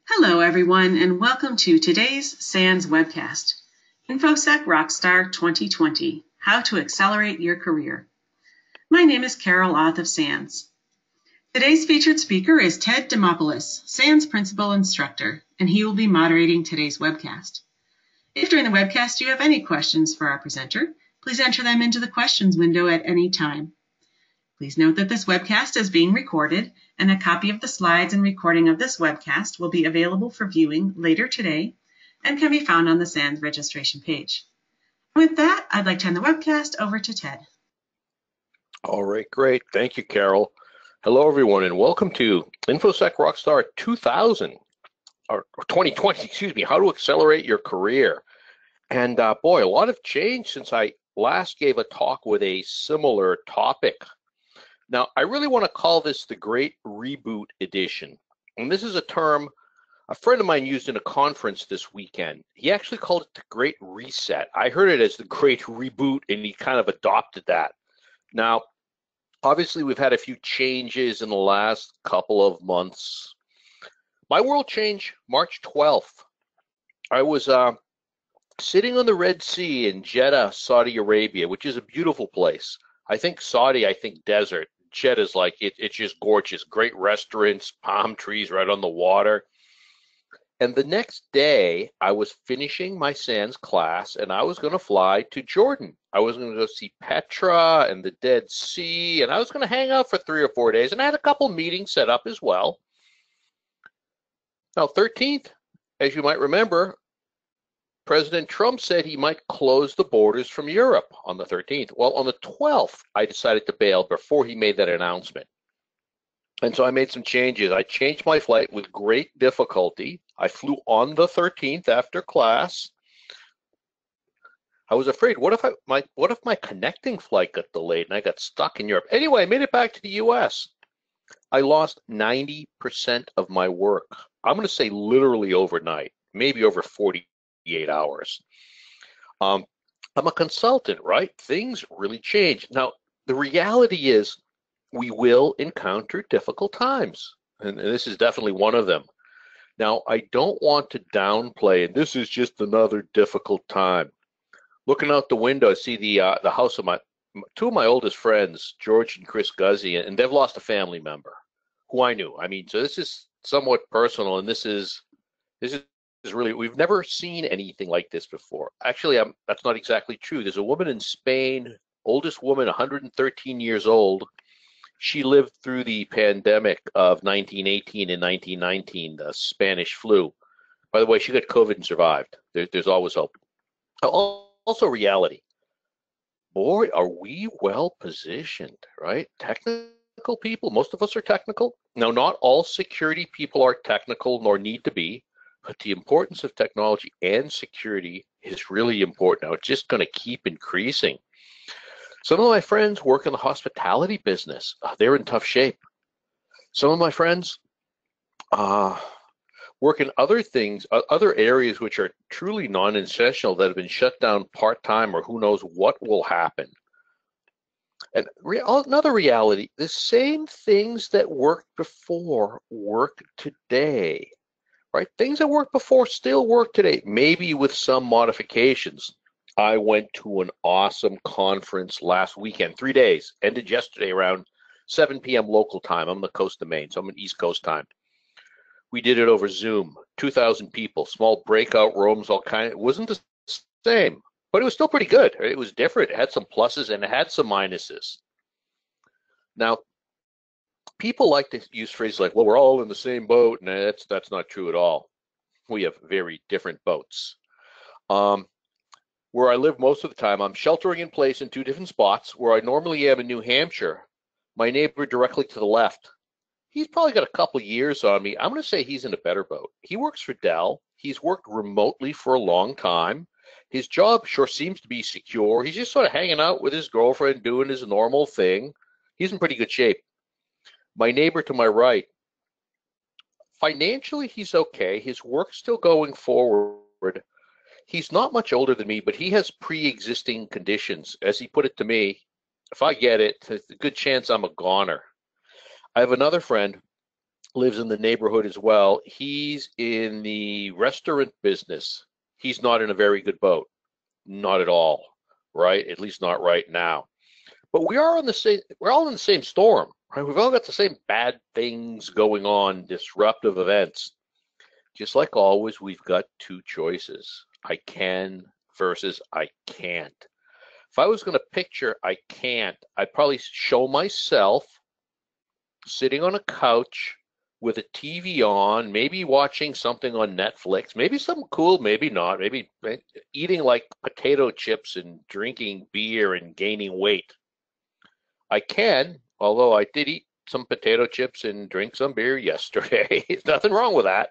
Hello, everyone, and welcome to today's SANS webcast, Infosec Rockstar 2020, How to Accelerate Your Career. My name is Carol Auth of SANS. Today's featured speaker is Ted Demopoulos, SANS Principal Instructor, and he will be moderating today's webcast. If during the webcast you have any questions for our presenter, please enter them into the questions window at any time. Please note that this webcast is being recorded, and a copy of the slides and recording of this webcast will be available for viewing later today and can be found on the SANS registration page. With that, I'd like to hand the webcast over to Ted. All right, great. Thank you, Carol. Hello, everyone, and welcome to Infosec Rockstar 2020, excuse me, How to Accelerate Your Career. And boy, a lot of change since I last gave a talk with a similar topic. Now, I really want to call this the Great Reboot edition. And this is a term a friend of mine used in a conference this weekend. He actually called it the Great Reset. I heard it as the Great Reboot, and he kind of adopted that. Now, obviously, we've had a few changes in the last couple of months. My world changed March 12th. I was sitting on the Red Sea in Jeddah, Saudi Arabia, which is a beautiful place. I think Saudi, I think desert. Jeddah's like, it's just gorgeous. Great restaurants, palm trees right on the water. And the next day, I was finishing my SANS class, and I was going to fly to Jordan. I was going to go see Petra and the Dead Sea, and I was going to hang out for 3 or 4 days, and I had a couple meetings set up as well. Now, 13th, as you might remember, President Trump said he might close the borders from Europe on the 13th. Well, on the 12th, I decided to bail before he made that announcement. And so I made some changes. I changed my flight with great difficulty. I flew on the 13th after class. I was afraid, what if my connecting flight got delayed and I got stuck in Europe? Anyway, I made it back to the US. I lost 90% of my work. I'm going to say literally overnight, maybe over 48 hours. I'm a consultant, right? Things really change. Now, the reality is we will encounter difficult times, and this is definitely one of them. Now, I don't want to downplay, and this is just another difficult time. Looking out the window, I see the house of two of my oldest friends, George and Chris Guzzi, and they've lost a family member who I knew. I mean, so this is somewhat personal, and this is really, we've never seen anything like this before. Actually, that's not exactly true. There's a woman in Spain, oldest woman, 113 years old. She lived through the pandemic of 1918 and 1919, the Spanish flu. By the way, she got COVID and survived. There's always hope. Also, reality. Boy, are we well positioned, right? Technical people, most of us are technical. Now, not all security people are technical nor need to be, but the importance of technology and security is really important. Now, it's just going to keep increasing. Some of my friends work in the hospitality business. They're in tough shape. Some of my friends work in other things, other areas which are truly non-essential that have been shut down part-time, or who knows what will happen. And another reality, the same things that worked before work today, right? Things that worked before still work today, maybe with some modifications. I went to an awesome conference last weekend, 3 days, ended yesterday around 7 p.m. local time. I'm on the coast of Maine, so I'm in East Coast time. We did it over Zoom, 2,000 people, small breakout rooms, all kind. It wasn't the same, but it was still pretty good. It was different. It had some pluses and it had some minuses. Now, people like to use phrases like, well, we're all in the same boat, and that's not true at all. We have very different boats. Where I live most of the time, I'm sheltering in place in 2 different spots. Where I normally am in New Hampshire, my neighbor directly to the left, he's probably got a couple of years on me. I'm going to say he's in a better boat. He works for Dell. He's worked remotely for a long time. His job sure seems to be secure. He's just sort of hanging out with his girlfriend, doing his normal thing. He's in pretty good shape. My neighbor to my right, financially, he's okay. His work's still going forward. He's not much older than me, but he has pre-existing conditions. As he put it to me, if I get it, there's a good chance I'm a goner. I have another friend lives in the neighborhood as well. He's in the restaurant business. He's not in a very good boat. Not at all, right? At least not right now. But we're all in the same storm, right? We've all got the same bad things going on, disruptive events. Just like always, we've got two choices. I can versus I can't. If I was going to picture I can't, I'd probably show myself sitting on a couch with a TV on, maybe watching something on Netflix, maybe something cool, maybe not, maybe eating like potato chips and drinking beer and gaining weight. I can, although I did eat some potato chips and drink some beer yesterday. There's nothing wrong with that,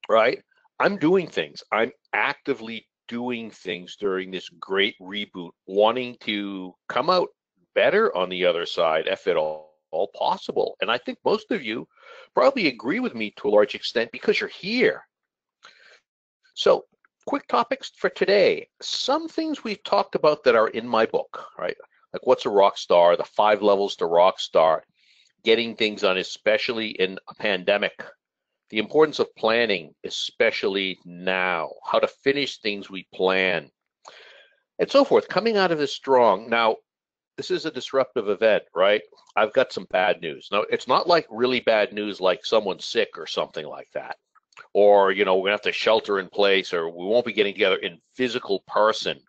right? I'm doing things. I'm actively doing things during this great reboot, wanting to come out better on the other side, if at all possible. And I think most of you probably agree with me to a large extent because you're here. So, quick topics for today. Some things we've talked about that are in my book, right? Like what's a rock star, the 5 levels to rock star, getting things done, especially in a pandemic, the importance of planning, especially now, how to finish things we plan, and so forth, coming out of this strong. Now, this is a disruptive event, right? I've got some bad news. Now, it's not like really bad news like someone's sick or something like that. Or, we're going to have to shelter in place, or we won't be getting together in physical person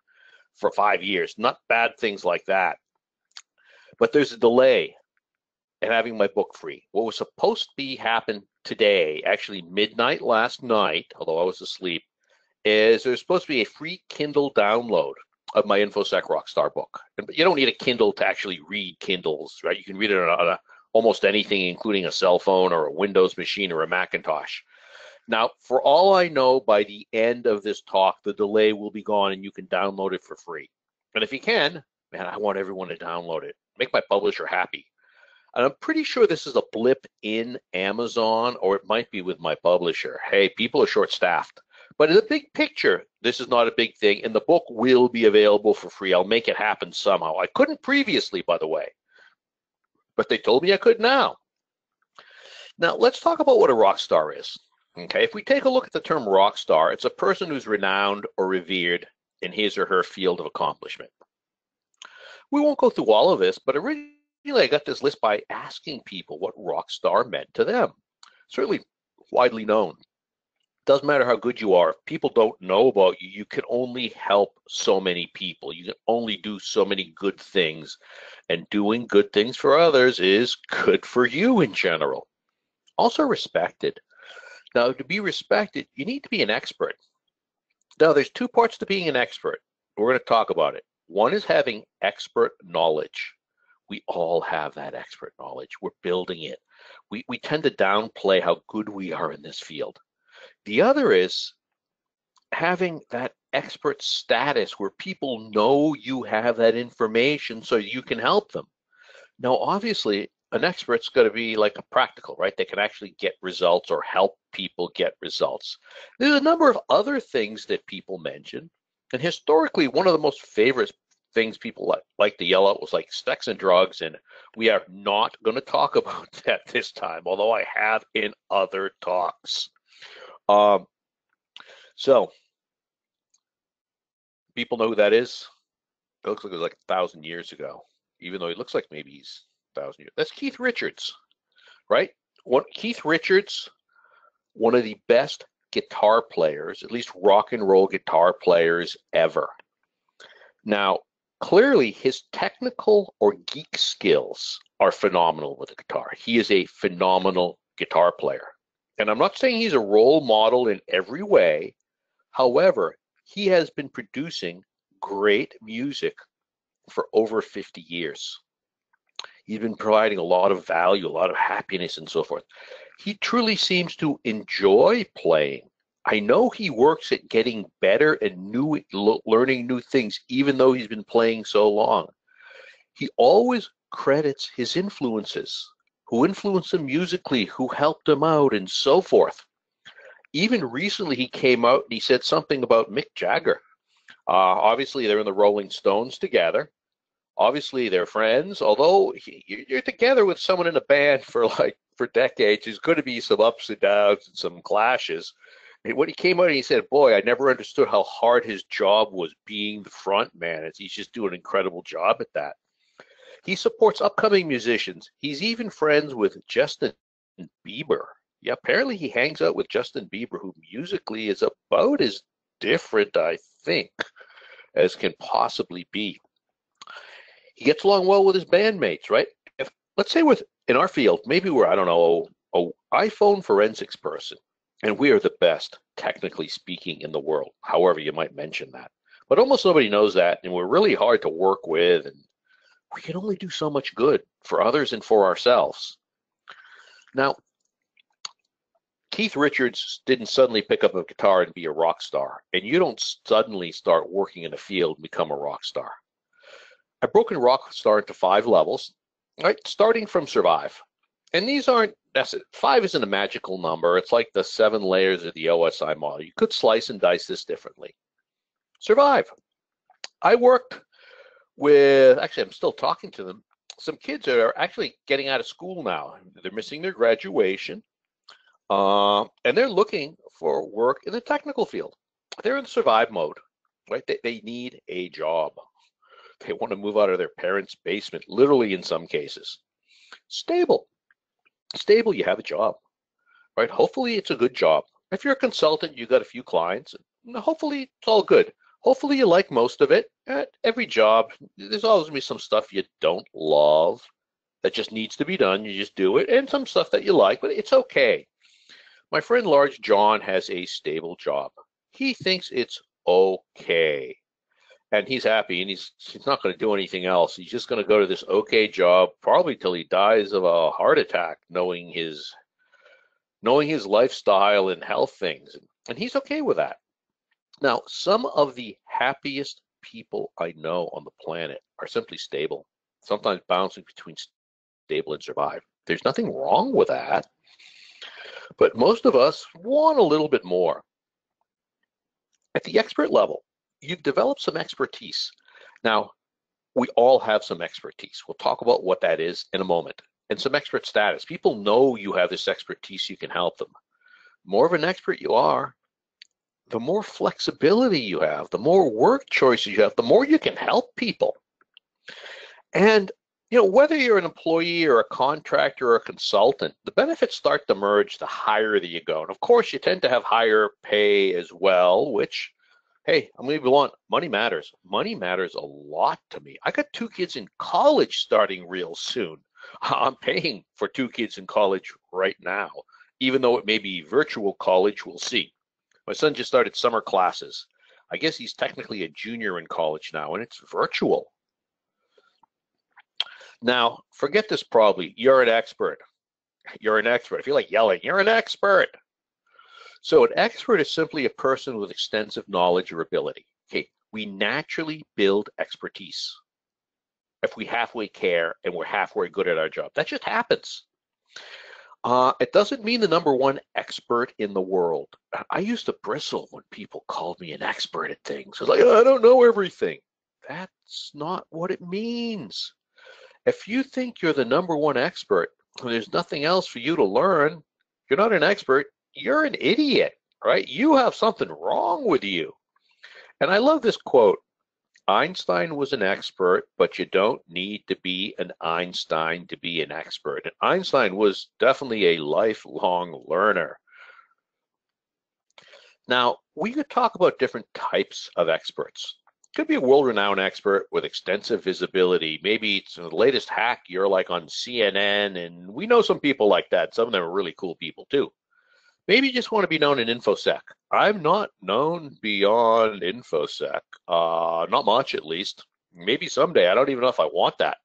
for 5 years. Not bad things like that. But there's a delay in having my book free. What was supposed to be happen today, actually midnight last night, although I was asleep, is there's supposed to be a free Kindle download of my Infosec Rockstar book. And you don't need a Kindle to actually read Kindles, right? You can read it on almost anything, including a cell phone or a Windows machine or a Macintosh. Now, for all I know, by the end of this talk, the delay will be gone and you can download it for free. And if you can, man, I want everyone to download it. Make my publisher happy. And I'm pretty sure this is a blip in Amazon, or it might be with my publisher. Hey, people are short-staffed. But in the big picture, this is not a big thing, and the book will be available for free. I'll make it happen somehow. I couldn't previously, by the way, but they told me I could now. Now, let's talk about what a rock star is. Okay, if we take a look at the term rock star, it's a person who's renowned or revered in his or her field of accomplishment. We won't go through all of this, but originally I got this list by asking people what rock star meant to them. Certainly widely known. Doesn't matter how good you are. If people don't know about you, you can only help so many people. You can only do so many good things. And doing good things for others is good for you in general. Also respected. Now, to be respected, you need to be an expert. Now, there's 2 parts to being an expert. We're going to talk about it. One is having expert knowledge. We all have that expert knowledge. We're building it. We tend to downplay how good we are in this field. The other is having that expert status where people know you have that information so you can help them. Now, obviously, an expert's got to be like a practical, right? They can actually get results or help people get results. There's a number of other things that people mention. And historically, one of the most favorite things people like to yell out was like sex and drugs. And we are not going to talk about that this time, although I have in other talks. So people know who that is. It looks like it was like 1,000 years ago, even though it looks like maybe he's 1,000 years. That's Keith Richards, right? Keith Richards, one of the best guitar players, at least rock and roll guitar players ever. Now, clearly his technical or geek skills are phenomenal with the guitar. He is a phenomenal guitar player. And I'm not saying he's a role model in every way. However, he has been producing great music for over 50 years. He's been providing a lot of value, a lot of happiness, and so forth. He truly seems to enjoy playing. I know he works at getting better and learning new things, even though he's been playing so long. He always credits his influences, who influenced him musically, who helped him out, and so forth. Even recently, he came out and he said something about Mick Jagger. Obviously, they're in the Rolling Stones together. Obviously, they're friends, although you're together with someone in a band for decades. There's going to be some ups and downs and some clashes. And when he came out and he said, boy, I never understood how hard his job was being the front man. He's just doing an incredible job at that. He supports upcoming musicians. He's even friends with Justin Bieber. Yeah, apparently he hangs out with Justin Bieber, who musically is about as different, I think, as can possibly be. He gets along well with his bandmates, right? If, let's say in our field, maybe we're, I don't know, an iPhone forensics person, and we are the best, technically speaking, in the world, however you might mention that. But almost nobody knows that, and we're really hard to work with, and we can only do so much good for others and for ourselves. Now, Keith Richards didn't suddenly pick up a guitar and be a rock star, and you don't suddenly start working in a field and become a rock star. I've broken rock star into 5 levels, right? Starting from survive. And these aren't, 5 isn't a magical number. It's like the 7 layers of the OSI model. You could slice and dice this differently. Survive. I worked with, actually, I'm still talking to them. Some kids are actually getting out of school now. They're missing their graduation, and they're looking for work in the technical field. They're in survive mode, right? They need a job. They want to move out of their parents' basement, literally in some cases. Stable. Stable, you have a job, right? Hopefully it's a good job. If you're a consultant, you got a few clients. Hopefully it's all good. Hopefully you like most of it. At every job, there's always going to be some stuff you don't love that just needs to be done. You just do it. And some stuff that you like, but it's okay. My friend Large John has a stable job. He thinks it's okay. And he's happy, and he's not going to do anything else. He's just going to go to this okay job, probably till he dies of a heart attack, knowing his lifestyle and health things. And he's okay with that. Now, some of the happiest people I know on the planet are simply stable, sometimes bouncing between stable and survive. There's nothing wrong with that. But most of us want a little bit more. At the expert level, you've developed some expertise. Now, we all have some expertise. We'll talk about what that is in a moment. And some expert status. People know you have this expertise, you can help them. The more of an expert you are, the more flexibility you have, the more work choices you have, the more you can help people. And whether you're an employee or a contractor or a consultant, the benefits start to merge the higher that you go. And of course, you tend to have higher pay as well, which, hey, I'm going to be blunt, money matters. Money matters a lot to me. I got 2 kids in college starting real soon. I'm paying for 2 kids in college right now, even though it may be virtual college, we'll see. My son just started summer classes. I guess he's technically a junior in college now, and it's virtual. Now, forget this probably. You're an expert. You're an expert. I feel like yelling. You're an expert. So an expert is simply a person with extensive knowledge or ability. Okay, we naturally build expertise if we halfway care and we're halfway good at our job. That just happens. It doesn't mean the #1 expert in the world. I used to bristle when people called me an expert at things. It's like, I don't know everything. That's not what it means. If you think you're the #1 expert and there's nothing else for you to learn, you're not an expert, you're an idiot, right? You have something wrong with you. And I love this quote. Einstein was an expert, but you don't need to be an Einstein to be an expert. And Einstein was definitely a lifelong learner. Now, we could talk about different types of experts. Could be a world-renowned expert with extensive visibility. Maybe it's the latest hack, you're like on CNN, and we know some people like that. Some of them are really cool people too. Maybe you just want to be known in Infosec. I'm not known beyond Infosec, not much at least. Maybe someday, I don't even know if I want that.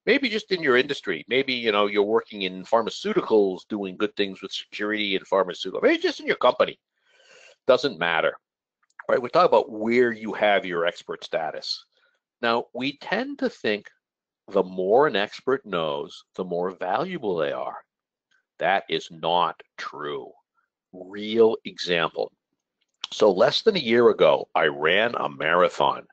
Maybe just in your industry. Maybe, you're working in pharmaceuticals, doing good things with security and pharmaceuticals. Maybe just in your company. Doesn't matter. All right, we talk about where you have your expert status. Now, we tend to think the more an expert knows, the more valuable they are. That is not true. Real example. So less than a year ago, I ran a marathon.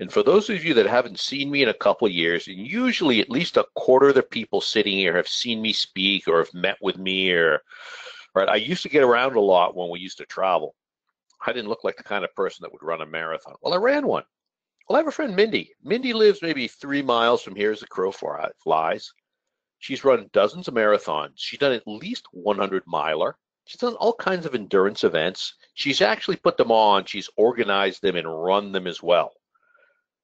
And for those of you that haven't seen me in a couple of years, and usually at least a quarter of the people sitting here have seen me speak or have met with me, or right, I used to get around a lot when we used to travel. I didn't look like the kind of person that would run a marathon. Well, I ran one. Well, I have a friend, Mindy. Mindy lives maybe 3 miles from here as the crow flies. She's run dozens of marathons. She's done at least 100-miler. She's done all kinds of endurance events. She's actually put them on. She's organized them and run them as well.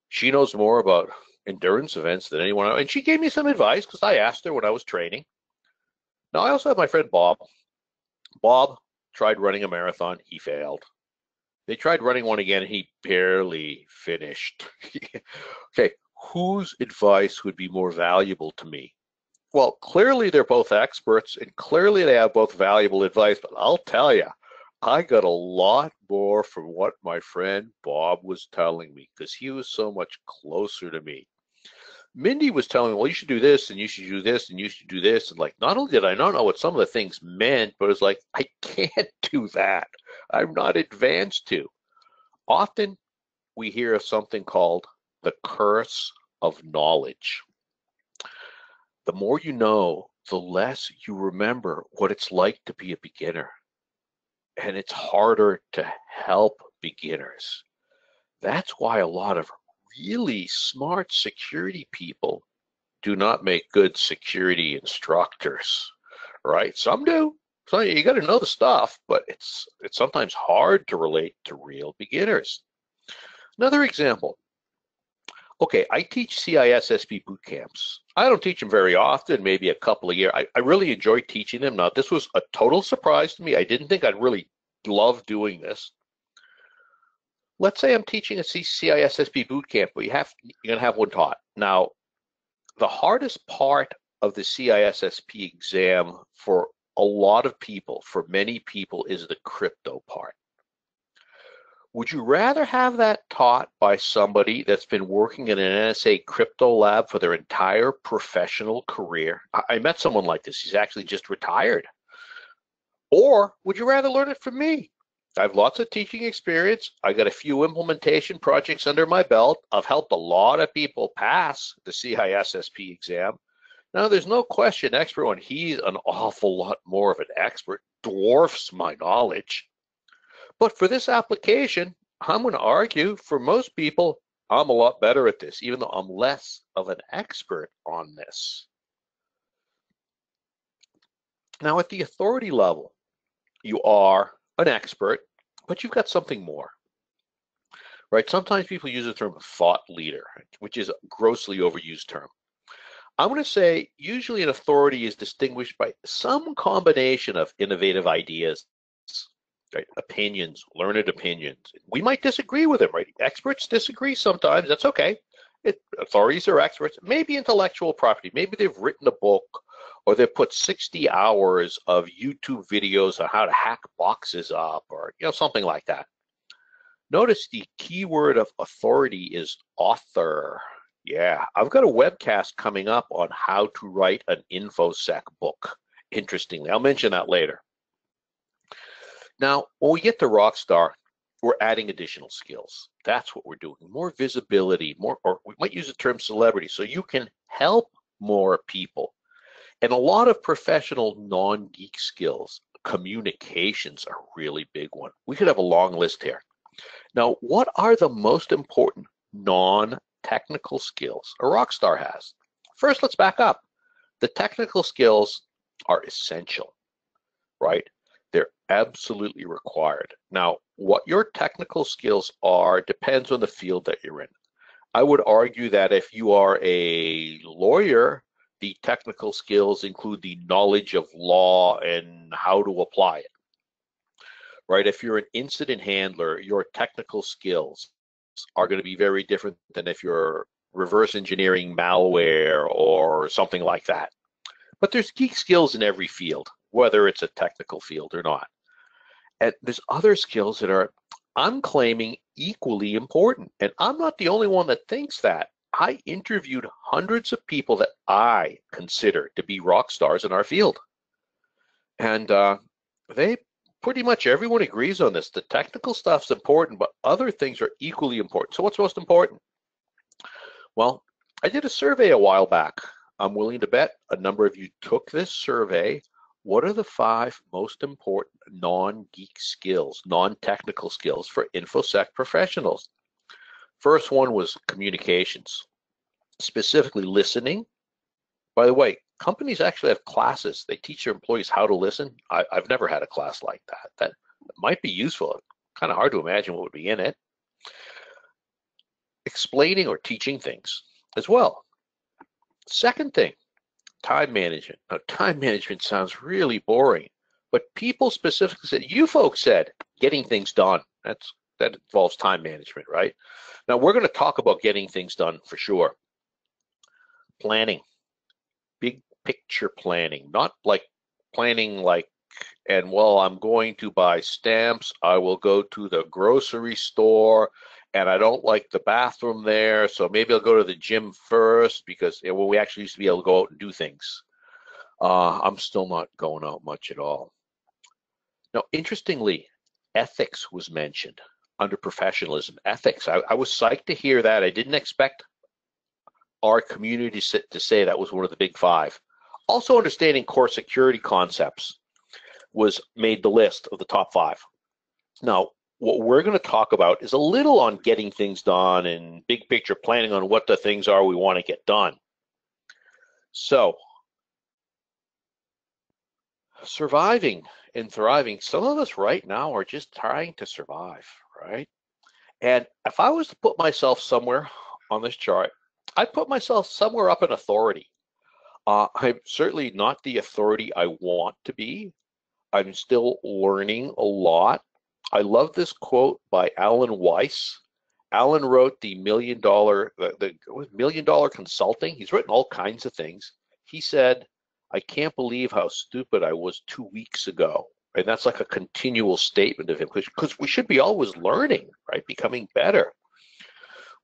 She knows more about endurance events than anyone else. And she gave me some advice because I asked her when I was training. Now, I also have my friend Bob. Bob tried running a marathon. He failed. They tried running one again. He barely finished. Okay, whose advice would be more valuable to me? Well, clearly they're both experts, and clearly they have both valuable advice, but I'll tell you, I got a lot more from what my friend Bob was telling me because he was so much closer to me. Mindy was telling me, well, you should do this, and you should do this, and you should do this. And like, not only did I not know what some of the things meant, but it's like, I can't do that. I'm not advanced to. Often we hear of something called the curse of knowledge. The more you know, the less you remember what it's like to be a beginner. And it's harder to help beginners. That's why a lot of really smart security people do not make good security instructors, right? Some do. So you got to know the stuff, but it's sometimes hard to relate to real beginners. Another example. Okay, I teach CISSP boot camps. I don't teach them very often, maybe a couple a year. I really enjoy teaching them. Now, this was a total surprise to me. I didn't think I'd really love doing this. Let's say I'm teaching a CISSP boot camp, but you're going to have one taught. Now, the hardest part of the CISSP exam for a lot of people, for many people, is the crypto part. Would you rather have that taught by somebody that's been working in an NSA crypto lab for their entire professional career? I met someone like this. He's actually just retired. Or would you rather learn it from me? I have lots of teaching experience. I got a few implementation projects under my belt. I've helped a lot of people pass the CISSP exam. Now, there's no question, expert one, he's an awful lot more of an expert, dwarfs my knowledge. But for this application, I'm going to argue for most people, I'm a lot better at this, even though I'm less of an expert on this. Now, at the authority level, you are an expert, but you've got something more, right? Sometimes people use the term thought leader, which is a grossly overused term. I'm going to say usually an authority is distinguished by some combination of innovative ideas, right? Opinions, learned opinions. We might disagree with them, right? Experts disagree sometimes. That's okay. Authorities are experts. Maybe intellectual property. Maybe they've written a book, or they've put 60 hours of YouTube videos on how to hack boxes up, or something like that. Notice the keyword of authority is author. Yeah, I've got a webcast coming up on how to write an Infosec book. Interestingly, I'll mention that later. Now, when we get to Rockstar, we're adding additional skills. That's what we're doing. More visibility, more, or we might use the term celebrity, so you can help more people. And a lot of professional non-geek skills, communications are a really big one. We could have a long list here. Now, what are the most important non-technical skills a rock star has? First, let's back up. The technical skills are essential, right? They're absolutely required. Now, what your technical skills are depends on the field that you're in. I would argue that if you are a lawyer, the technical skills include the knowledge of law and how to apply it, right? If you're an incident handler, your technical skills are going to be very different than if you're reverse engineering malware or something like that. But there's geek skills in every field, whether it's a technical field or not. And there's other skills that are, I'm claiming, equally important. And I'm not the only one that thinks that. I interviewed hundreds of people that I consider to be rock stars in our field. And they pretty much everyone agrees on this. The technical stuff's important, but other things are equally important. So what's most important? Well, I did a survey a while back. I'm willing to bet a number of you took this survey. What are the 5 most important non-geek skills, non-technical skills for InfoSec professionals? First one was communications, specifically listening. By the way, companies actually have classes. They teach their employees how to listen. I've never had a class like that. That might be useful. Kind of hard to imagine what would be in it. Explaining or teaching things as well. Second thing, time management. Now, time management sounds really boring, but people specifically said, you folks said, getting things done. That involves time management, right? Now, we're going to talk about getting things done for sure. Planning, big picture planning, not like planning like, and well, I'm going to buy stamps. I will go to the grocery store and I don't like the bathroom there, so maybe I'll go to the gym first because well, we actually used to be able to go out and do things. I'm still not going out much at all. Now, interestingly, ethics was mentioned under professionalism. Ethics. I was psyched to hear that. I didn't expect our community to say that was one of the big 5. Also, understanding core security concepts was made the list of the top 5. Now, what we're going to talk about is a little on getting things done and big picture planning on what the things are we want to get done. So, surviving and thriving, some of us right now are just trying to survive, right? And if I was to put myself somewhere on this chart, I'd put myself somewhere up in authority. I'm certainly not the authority I want to be. I'm still learning a lot. I love this quote by Alan Weiss. Alan wrote the $1 Million Consulting. He's written all kinds of things. He said, I can't believe how stupid I was 2 weeks ago. And that's like a continual statement of him because we should be always learning, right? Becoming better.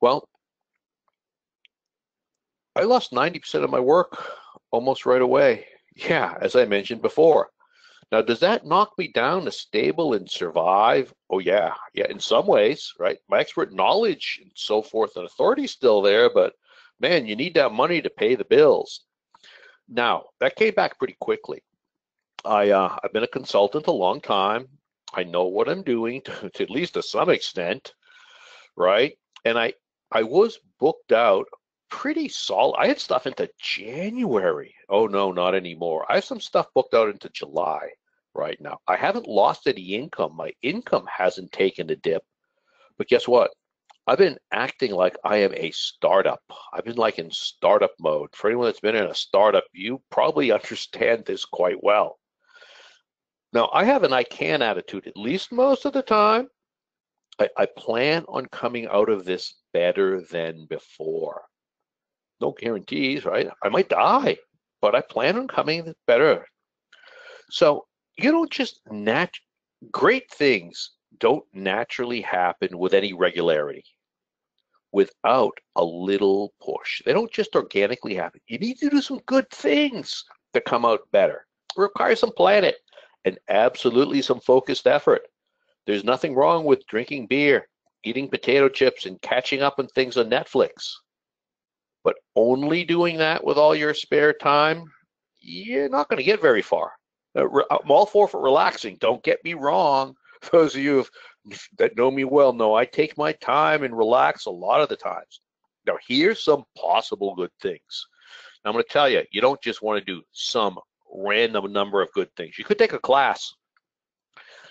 Well, I lost 90% of my work almost right away. Yeah, as I mentioned before. Now, does that knock me down to stable and survive? Oh, yeah. Yeah, in some ways, right? My expert knowledge and so forth and authority is still there, but man, you need that money to pay the bills. Now, that came back pretty quickly. I've been a consultant a long time. I know what I'm doing to at least to some extent, right? And I was booked out pretty solid. I had stuff into January. Oh, no, not anymore. I have some stuff booked out into July right now. I haven't lost any income. My income hasn't taken a dip. But guess what? I've been acting like I am a startup. I've been like in startup mode. For anyone that's been in a startup, you probably understand this quite well. Now, I have an I can attitude, at least most of the time. I plan on coming out of this better than before. No guarantees, right? I might die, but I plan on coming better. So you don't just great things don't naturally happen with any regularity, without a little push. They don't just organically happen. You need to do some good things to come out better. It requires some planning and absolutely some focused effort. There's nothing wrong with drinking beer, eating potato chips, and catching up on things on Netflix. But only doing that with all your spare time, you're not going to get very far. I'm all for relaxing. Don't get me wrong. Those of you that know me well know I take my time and relax a lot of the times. Now, here's some possible good things. Now, I'm going to tell you, you don't just want to do some random number of good things. You could take a class.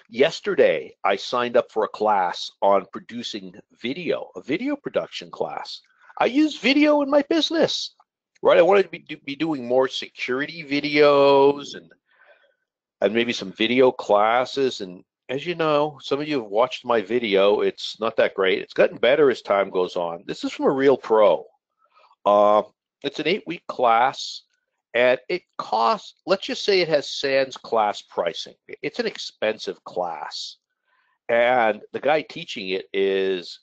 Yesterday, I signed up for a class on producing video, a video production class. I use video in my business, right? I wanted to be doing more security videos and maybe some video classes. And as you know, some of you have watched my video. It's not that great. It's gotten better as time goes on. This is from a real pro. It's an 8-week class. And it costs, let's just say it has sans class pricing. It's an expensive class. And the guy teaching it is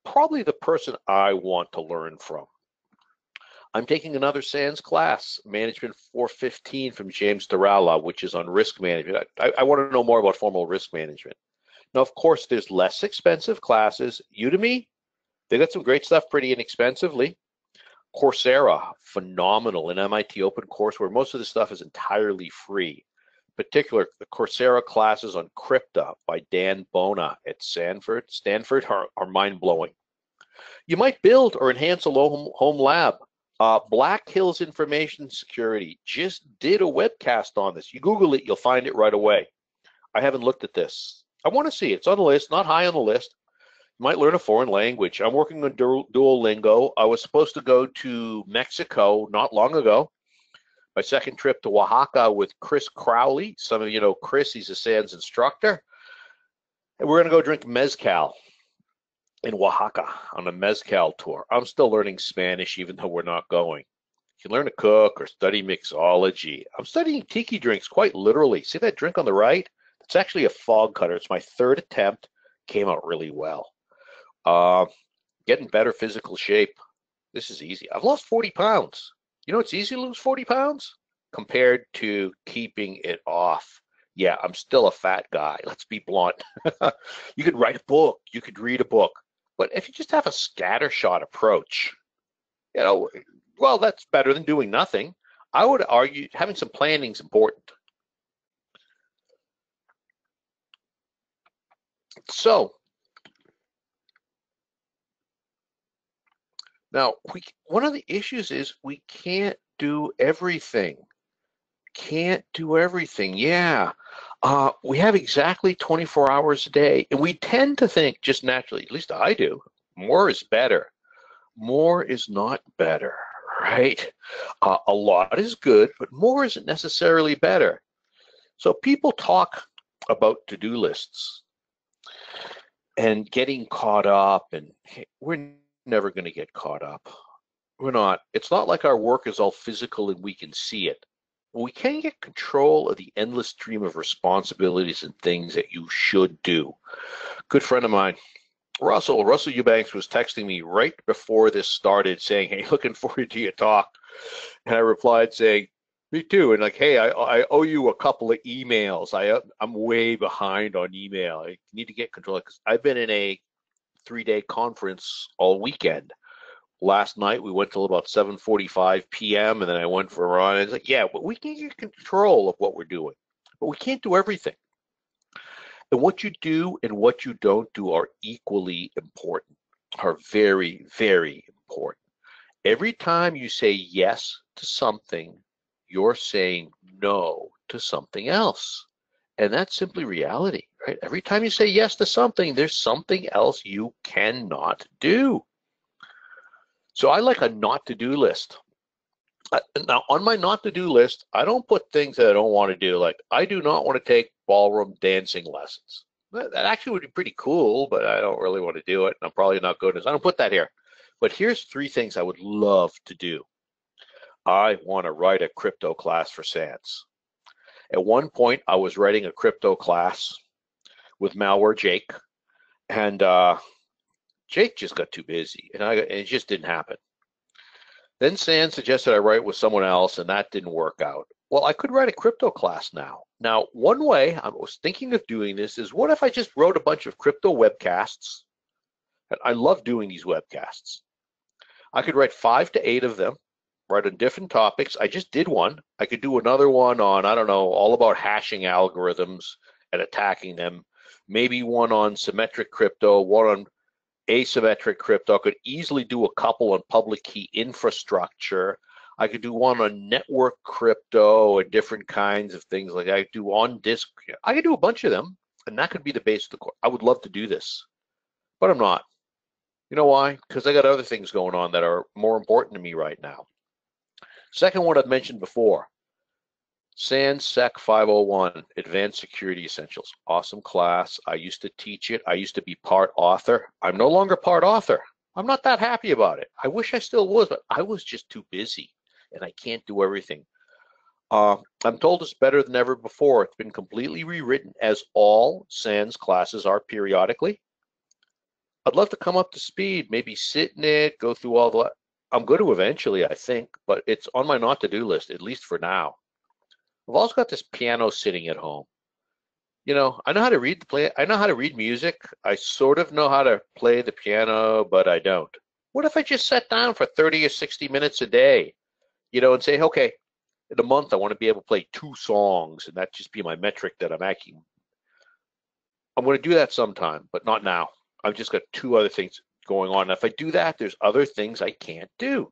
probably the person I want to learn from. I'm taking another sans class, Management 415 from James Durala, which is on risk management. I want to know more about formal risk management. Now, of course, there's less expensive classes. Udemy, They got some great stuff pretty inexpensively. Coursera, phenomenal, an MIT open course where most of the stuff is entirely free. In particular, the Coursera classes on crypto by Dan Bona at Stanford are mind-blowing. You might build or enhance a home lab. Black Hills Information Security just did a webcast on this. You Google it, you'll find it right away. I haven't looked at this. I want to see it. It's on the list, not high on the list. You might learn a foreign language. I'm working on Duolingo. I was supposed to go to Mexico not long ago. My second trip to Oaxaca with Chris Crowley. Some of you know Chris, he's a SANS instructor. And we're going to go drink mezcal in Oaxaca on a mezcal tour. I'm still learning Spanish even though we're not going. You can learn to cook or study mixology. I'm studying tiki drinks quite literally. See that drink on the right? It's actually a fog cutter. It's my third attempt. Came out really well. Getting better physical shape. This is easy. I've lost 40 pounds. You know, it's easy to lose 40 pounds compared to keeping it off. Yeah, I'm still a fat guy. Let's be blunt. You could write a book. You could read a book. But if you just have a scattershot approach, you know, well, that's better than doing nothing. I would argue having some planning is important. So, now, one of the issues is we can't do everything. Can't do everything. Yeah. We have exactly 24 hours a day, and we tend to think just naturally, at least I do, more is better. More is not better, right? A lot is good, but more isn't necessarily better. So people talk about to-do lists and getting caught up, and hey, we're never going to get caught up. We're not. It's not like our work is all physical and we can see it. We can get control of the endless stream of responsibilities and things that you should do. Good friend of mine, Russell Eubanks, was texting me right before this started saying, hey, looking forward to your talk. And I replied saying, me too. And like, hey, I owe you a couple of emails. I'm way behind on email. I need to get control because I've been in a 3-day conference all weekend. Last night we went till about 7:45 p.m. and then I went for a run. And it's like, yeah, but we can get control of what we're doing, but we can't do everything. And what you do and what you don't do are equally important, are very, very important. Every time you say yes to something, you're saying no to something else. And that's simply reality, right? Every time you say yes to something, there's something else you cannot do. So I like a not to do list. Now, on my not to do list, I don't put things that I don't want to do. Like, I do not want to take ballroom dancing lessons. That actually would be pretty cool, but I don't really want to do it. I'm probably not good at it. I don't put that here. But here's 3 things I would love to do. I want to write a crypto class for SANS. At one point, I was writing a crypto class with Malware Jake, and Jake just got too busy, and it just didn't happen. Then SANS suggested I write with someone else, and that didn't work out. Well, I could write a crypto class now. Now, one way I was thinking of doing this is, what if I just wrote a bunch of crypto webcasts? And I love doing these webcasts. I could write 5 to 8 of them, write on different topics. I just did one. I could do another one on, I don't know, all about hashing algorithms and attacking them. Maybe one on symmetric crypto, one on asymmetric crypto. I could easily do a couple on public key infrastructure. I could do one on network crypto and different kinds of things like I do on disk. I could do a bunch of them, and that could be the base of the course. I would love to do this, but I'm not. You know why? Because I got other things going on that are more important to me right now. Second one I've mentioned before, SANS Sec 501, Advanced Security Essentials. Awesome class. I used to teach it. I used to be part author. I'm no longer part author. I'm not that happy about it. I wish I still was, but I was just too busy, and I can't do everything. I'm told it's better than ever before. It's been completely rewritten, as all SANS classes are periodically. I'd love to come up to speed, maybe sit in it, go through all the. I'm going to eventually, I think, but it's on my not to do list, at least for now. I've also got this piano sitting at home. I know how to read I know how to read music. I sort of know how to play the piano, but I don't. What if I just sat down for 30 or 60 minutes a day, and say, okay, in a month I want to be able to play 2 songs, and that just be my metric that I'm actually. I'm going to do that sometime, but not now. I've just got 2 other things going on. And if I do that, there's other things I can't do.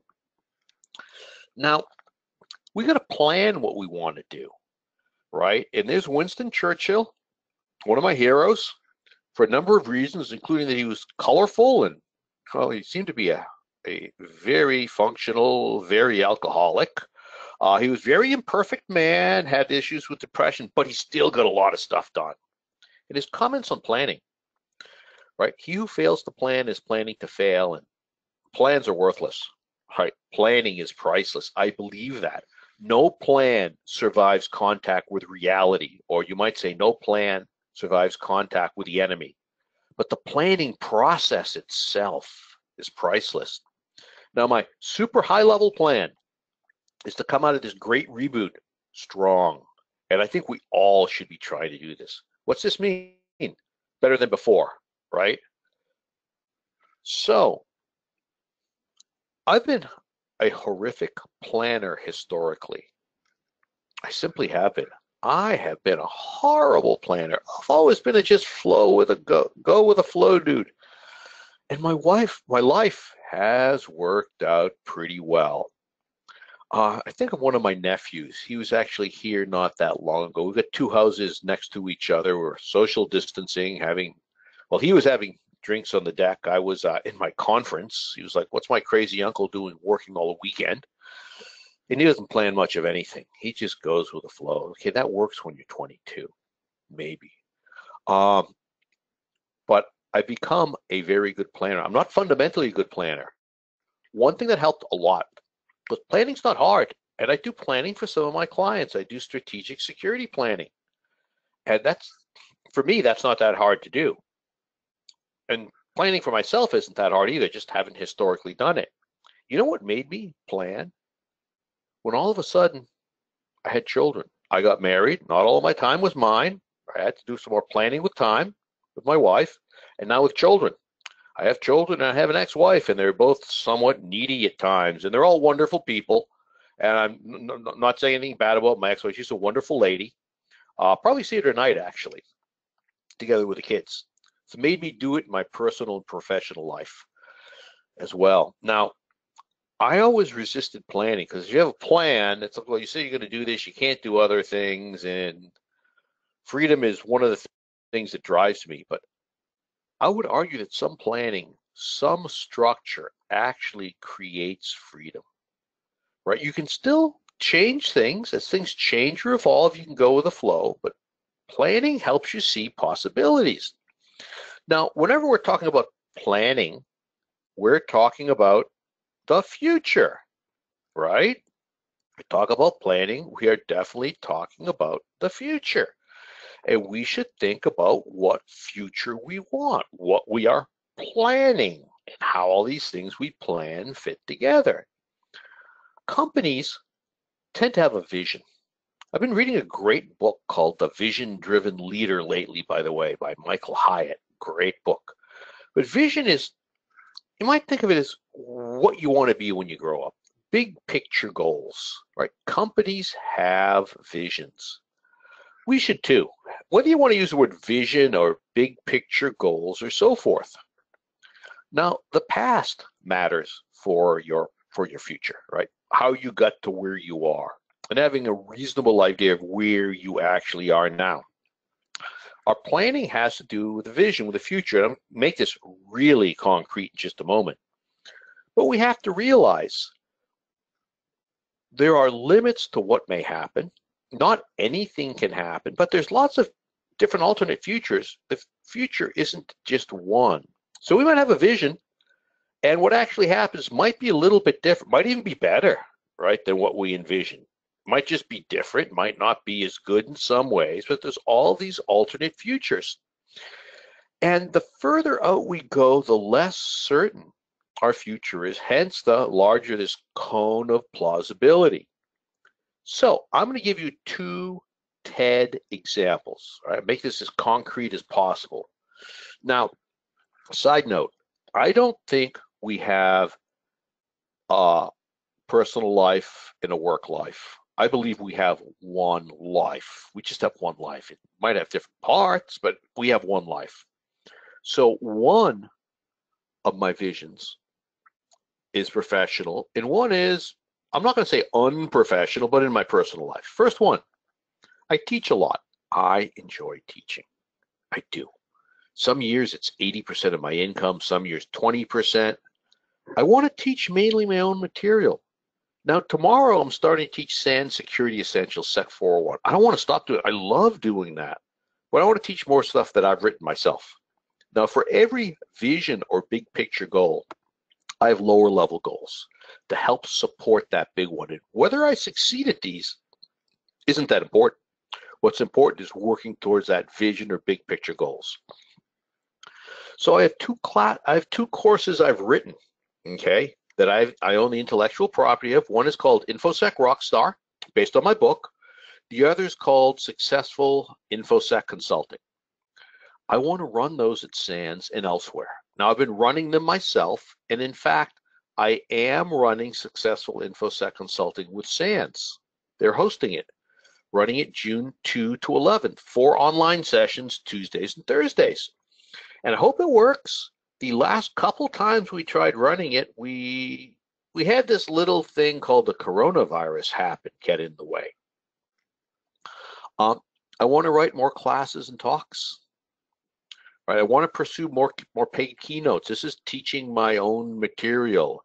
Now, we got to plan what we want to do, right? And there's Winston Churchill, one of my heroes, for a number of reasons, including that he was colorful and, well, he seemed to be a very functional, very alcoholic. He was a very imperfect man, had issues with depression, but he still got a lot of stuff done. And his comments on planning, right? He who fails to plan is planning to fail, and plans are worthless, right? Planning is priceless. I believe that. No plan survives contact with reality, or you might say no plan survives contact with the enemy. But the planning process itself is priceless. Now, my super high level plan is to come out of this great reboot strong. And I think we all should be trying to do this. What's this mean? Better than before, right? So, I've been a horrific planner historically. I simply have been. I have been a horrible planner. I've always been a just flow with a go with a flow dude. And my life has worked out pretty well. I think of one of my nephews. He was actually here not that long ago. We've got 2 houses next to each other. We're social distancing, he was having drinks on the deck. I was in my conference. He was like, what's my crazy uncle doing working all the weekend? And he doesn't plan much of anything. He just goes with the flow. Okay, that works when you're 22, maybe. But I've become a very good planner. I'm not fundamentally a good planner. One thing that helped a lot, but planning's not hard. And I do planning for some of my clients. I do strategic security planning. And for me, that's not that hard to do. And planning for myself isn't that hard either, just haven't historically done it. You know what made me plan? When all of a sudden I had children. I got married. Not all of my time was mine. I had to do some more planning with time with my wife. And now with children. I have children and I have an ex-wife, and they're both somewhat needy at times, and they're all wonderful people. And I'm not saying anything bad about my ex-wife. She's a wonderful lady. I'll probably see her tonight, actually, together with the kids. It's made me do it in my personal and professional life as well. Now, I always resisted planning because if you have a plan, it's like, well, you say you're going to do this, you can't do other things, and freedom is one of the things that drives me. But I would argue that some planning, some structure actually creates freedom, right? You can still change things. As things change or evolve, you can go with the flow, but planning helps you see possibilities. Now, whenever we're talking about planning, we're talking about the future, right? We talk about planning, we are definitely talking about the future. And we should think about what future we want, what we are planning, and how all these things we plan fit together. Companies tend to have a vision. I've been reading a great book called The Vision-Driven Leader lately, by the way, by Michael Hyatt. Great book. But vision is, you might think of it as what you want to be when you grow up. Big picture goals, right? Companies have visions. We should too. Whether you want to use the word vision or big picture goals or so forth. Now, the past matters for your future, right? How you got to where you are and having a reasonable idea of where you actually are now. Our planning has to do with the vision, with the future. And I'll make this really concrete in just a moment. But we have to realize there are limits to what may happen. Not anything can happen, but there's lots of different alternate futures. The future isn't just one. So we might have a vision, and what actually happens might be a little bit different, might even be better, right, than what we envision. Might just be different, might not be as good in some ways, but there's all these alternate futures. And the further out we go, the less certain our future is, hence the larger this cone of plausibility. So I'm going to give you 2 TED examples. All right, make this as concrete as possible. Now, side note, I don't think we have a personal life and a work life. I believe we have one life. We just have one life. It might have different parts, but we have one life. So one of my visions is professional, and one is, I'm not going to say unprofessional, but in my personal life. First one, I teach a lot. I enjoy teaching. I do. Some years it's 80% of my income, some years 20%. I want to teach mainly my own material. Now, tomorrow I'm starting to teach SANS Security Essentials Sec 401. I don't want to stop doing it. I love doing that. But I want to teach more stuff that I've written myself. Now, for every vision or big picture goal, I have lower level goals to help support that big one. And whether I succeed at these isn't that important. What's important is working towards that vision or big picture goals. So I have two courses I've written, okay, that I own the intellectual property of. One is called Infosec Rockstar, based on my book. The other is called Successful Infosec Consulting. I want to run those at SANS and elsewhere. Now, I've been running them myself, and in fact, I am running Successful Infosec Consulting with SANS. They're hosting it, running it June 2 to 11, 4 online sessions, Tuesdays and Thursdays. And I hope it works. The last couple times we tried running it, we had this little thing called the coronavirus get in the way. I want to write more classes and talks. Right, I want to pursue more paid keynotes. This is teaching my own material.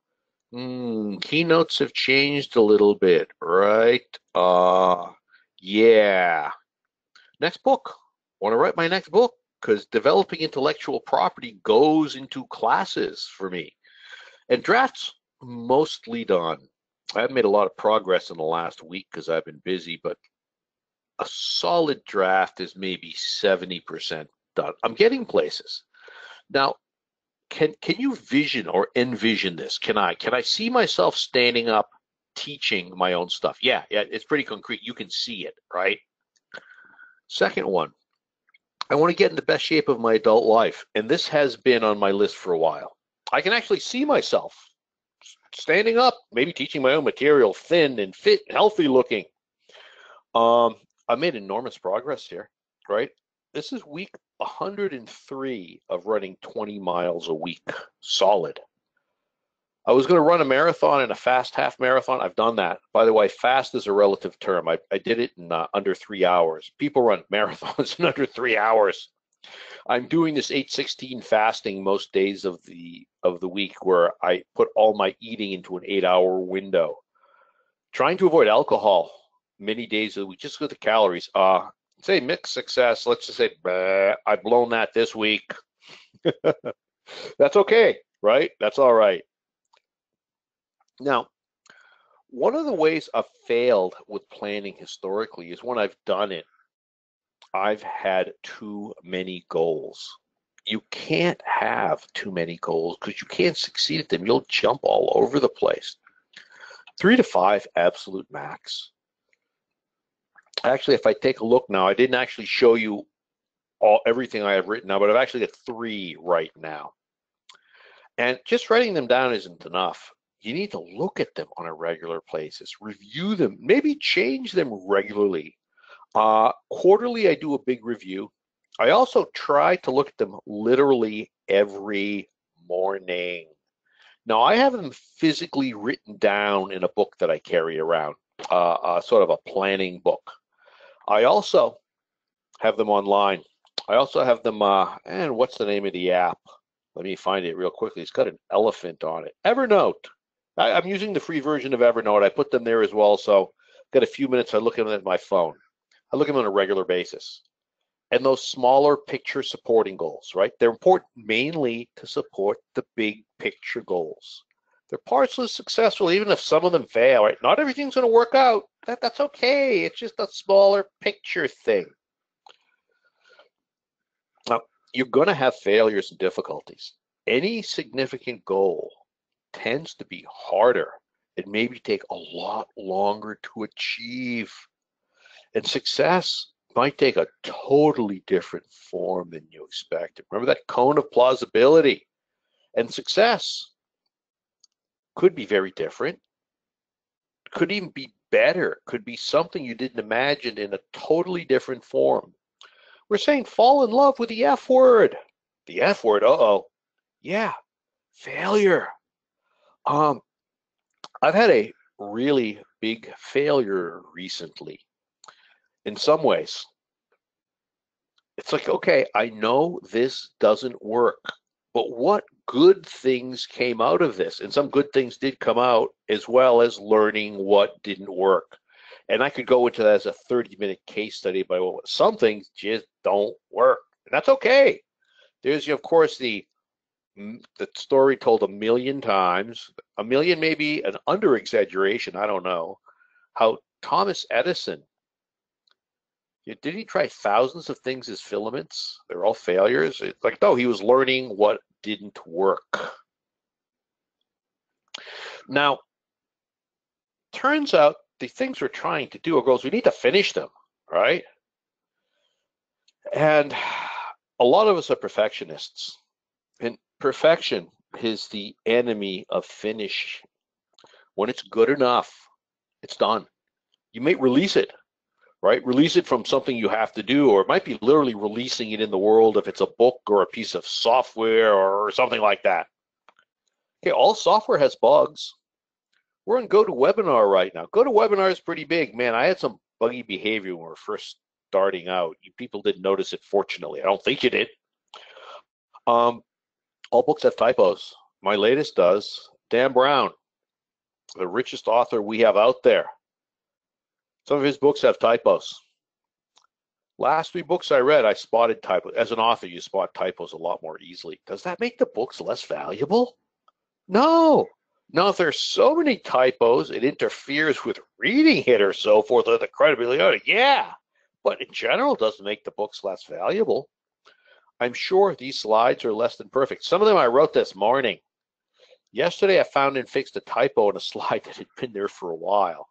Keynotes have changed a little bit, right? Yeah. Next book. I want to write my next book because developing intellectual property goes into classes for me. And drafts mostly done. I haven't made a lot of progress in the last week because I've been busy, but a solid draft is maybe 70% done. I'm getting places. Now, can you vision or envision this? Can I see myself standing up teaching my own stuff? Yeah, it's pretty concrete. You can see it, right? Second one, I want to get in the best shape of my adult life, and this has been on my list for a while. I can actually see myself standing up, maybe teaching my own material, thin and fit, healthy looking. I made enormous progress here, right? This is week 103 of running 20 miles a week, solid. I was going to run a marathon and a fast half marathon. I've done that. By the way, fast is a relative term. I did it in under 3 hours. People run marathons in under 3 hours. I'm doing this 8:16 fasting most days of the week, where I put all my eating into an 8-hour window. Trying to avoid alcohol many days of the week, just with the calories. Say mixed success. Let's just say I've blown that this week. That's okay, right? That's all right. Now, one of the ways I've failed with planning historically is when I've done it, I've had too many goals. You can't have too many goals because you can't succeed at them. You'll jump all over the place. 3 to 5 absolute max. Actually, if I take a look now, I didn't actually show you everything I have written now, but I've actually got 3 right now. And just writing them down isn't enough. You need to look at them on a regular basis, review them, maybe change them regularly. Quarterly, I do a big review. I also try to look at them literally every morning. Now, I have them physically written down in a book that I carry around, sort of a planning book. I also have them online. I also have them, and what's the name of the app? Let me find it real quickly. It's got an elephant on it. Evernote. I'm using the free version of Evernote. I put them there as well, so got a few minutes. I look at them at my phone. I look at them on a regular basis. And those smaller picture supporting goals, right? They're important mainly to support the big picture goals. They're partially successful, even if some of them fail, right? Not everything's going to work out. That's okay. It's just a smaller picture thing. Now, you're going to have failures and difficulties. Any significant goal tends to be harder and maybe take a lot longer to achieve. And success might take a totally different form than you expected. Remember that cone of plausibility, and success could be very different, could even be better, could be something you didn't imagine in a totally different form. We're saying fall in love with the F word. The F word, uh-oh. Yeah, failure. I've had a really big failure recently. In some ways, it's like, okay, I know this doesn't work, but what good things came out of this? And some good things did come out, as well as learning what didn't work. And I could go into that as a 30-minute case study about some things just don't work. And that's okay. There's, of course, the story told a million times, a million maybe an under exaggeration, I don't know, how Thomas Edison, did he try thousands of things as filaments? They're all failures. It's like, no, he was learning what didn't work. Now, turns out the things we're trying to do, or goals, we need to finish them, right? And a lot of us are perfectionists, and perfection is the enemy of finish. When it's good enough, it's done. You may release it, right? Release it from something you have to do, or it might be literally releasing it in the world if it's a book or a piece of software or something like that. Okay, all software has bugs. We're on GoToWebinar right now. GoToWebinar is pretty big. Man, I had some buggy behavior when we were first starting out. You people didn't notice it, fortunately. I don't think you did. All books have typos. My latest does. Dan Brown, the richest author we have out there. Some of his books have typos. Last 3 books I read, I spotted typos. As an author, you spot typos a lot more easily. Does that make the books less valuable? No. Now, if there's so many typos, it interferes with reading it or so forth, or the credibility. Yeah, but in general, it doesn't make the books less valuable. I'm sure these slides are less than perfect. Some of them I wrote this morning. Yesterday, I found and fixed a typo in a slide that had been there for a while.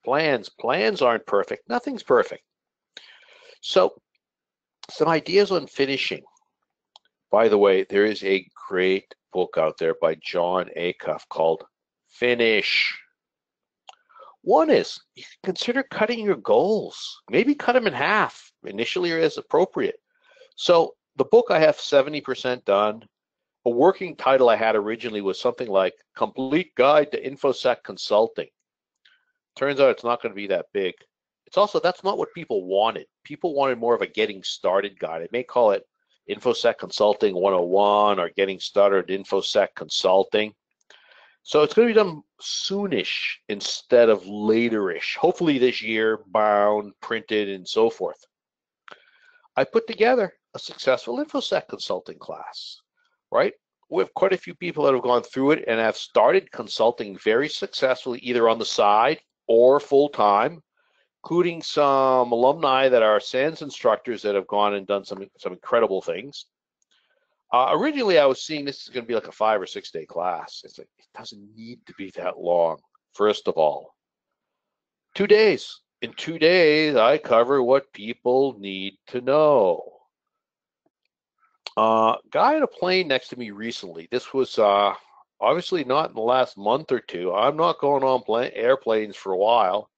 Plans aren't perfect. Nothing's perfect. So, some ideas on finishing. By the way, there is a great book out there by John Acuff called Finish. One is, you can consider cutting your goals. Maybe cut them in half, initially or as appropriate. So the book I have 70% done. A working title I had originally was something like Complete Guide to Infosec Consulting. Turns out it's not going to be that big. It's also, that's not what people wanted. People wanted more of a getting started guide. I may call it Infosec Consulting 101 or Getting Started Infosec Consulting. So it's going to be done soonish instead of laterish. Hopefully this year, bound, printed, and so forth. I put together a successful Infosec consulting class, right? We have quite a few people that have gone through it and have started consulting very successfully, either on the side or full-time, including some alumni that are SANS instructors that have gone and done some incredible things. Originally, I was seeing this is going to be like a 5 or 6 day class. It's like, it doesn't need to be that long, first of all. 2 days. In 2 days, I cover what people need to know. Guy on a plane next to me recently. This was obviously not in the last month or two. I'm not going on airplanes for a while.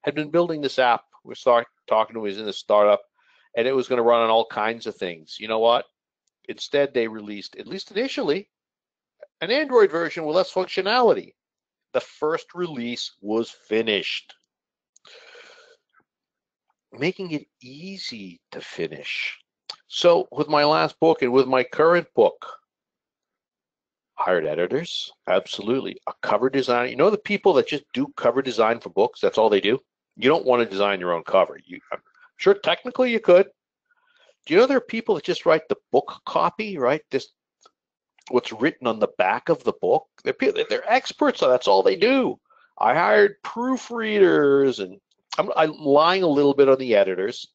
Had been building this app. We started talking to him. He was in a startup, and it was going to run on all kinds of things. You know what? Instead, they released, at least initially, an Android version with less functionality. The first release was finished, making it easy to finish. So with my last book and with my current book, hired editors, absolutely. A cover designer, you know the people that just do cover design for books, that's all they do? You don't want to design your own cover. I'm sure technically you could. Do you know there are people that just write the book copy, right? Just what's written on the back of the book? They're experts, so that's all they do. I hired proofreaders, and I'm lying a little bit on the editors.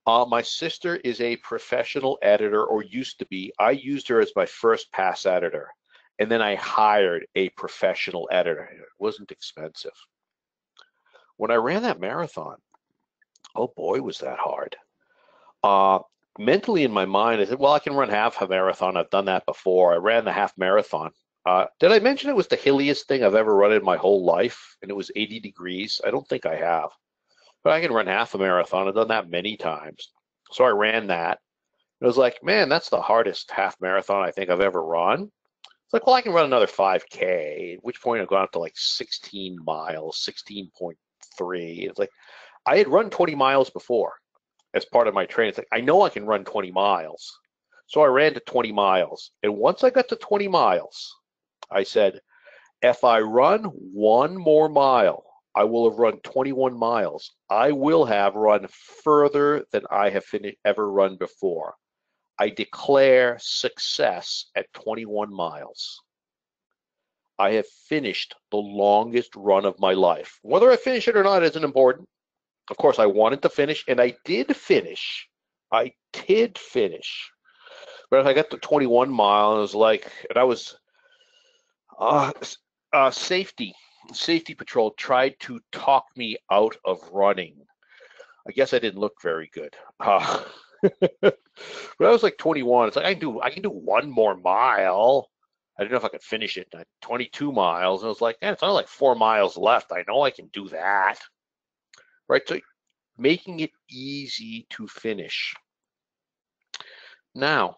My sister is a professional editor, or used to be. I used her as my first pass editor, and then I hired a professional editor. It wasn't expensive. When I ran that marathon, Oh boy, was that hard. Uh, Mentally in my mind, I said, well, I can run half a marathon. I've done that before. I ran the half marathon. Did I mention it was the hilliest thing I've ever run in my whole life? And it was 80 degrees. I don't think I have, but I can run half a marathon. I've done that many times. So I ran that. It was like, man, that's the hardest half marathon I think I've ever run. It's like, well, I can run another 5K, at which point I've gone up to like 16 miles, 16.3. It's like, I had run 20 miles before as part of my training. It's like, I know I can run 20 miles. So I ran to 20 miles. And once I got to 20 miles, I said, if I run one more mile, I will have run 21 miles. I will have run further than I have ever run before. I declare success at 21 miles. I have finished the longest run of my life. Whether I finish it or not isn't important. Of course, I wanted to finish, and I did finish. I did finish. But I got to 21 miles, it was like, and I was safety patrol tried to talk me out of running. I guess I didn't look very good. But I was like 21. It's like I can do one more mile. I didn't know if I could finish it. 22 miles. And I was like, man, it's only like 4 miles left. I know I can do that. Right? So making it easy to finish. Now,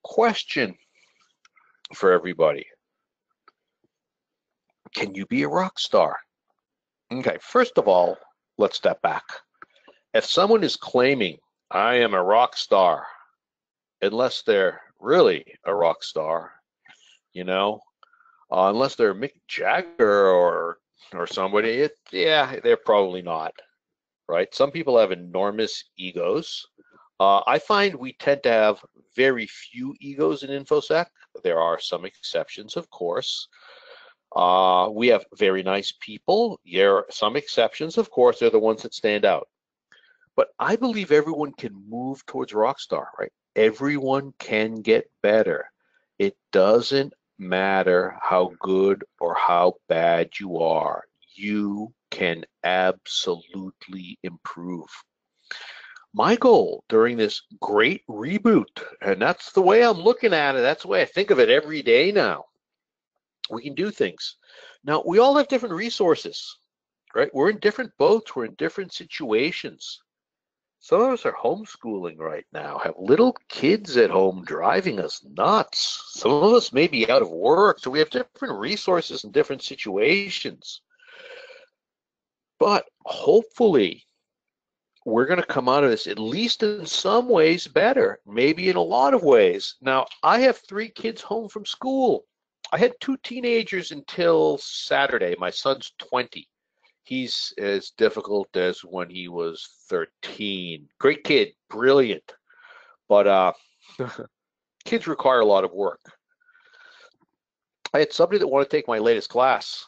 question for everybody. Can you be a rock star? Okay, first of all, let's step back. If someone is claiming I am a rock star, unless they're really a rock star, unless they're Mick Jagger or somebody, they're probably not, right? Some people have enormous egos. I find we tend to have very few egos in InfoSec. There are some exceptions, of course. We have very nice people. There are some exceptions, of course. They're the ones that stand out. But I believe everyone can move towards rockstar, right? Everyone can get better. It doesn't matter how good or how bad you are. You can absolutely improve. My goal during this great reboot, and that's the way I'm looking at it, that's the way I think of it every day now. We can do things. Now, we all have different resources, right? We're in different boats. We're in different situations. Some of us are homeschooling right now, have little kids at home driving us nuts. Some of us may be out of work, so we have different resources and different situations. But hopefully, we're going to come out of this, at least in some ways, better, maybe in a lot of ways. Now, I have 3 kids home from school. I had 2 teenagers until Saturday. My son's 20. He's as difficult as when he was 13. Great kid, brilliant. But kids require a lot of work. I had somebody that wanted to take my latest class,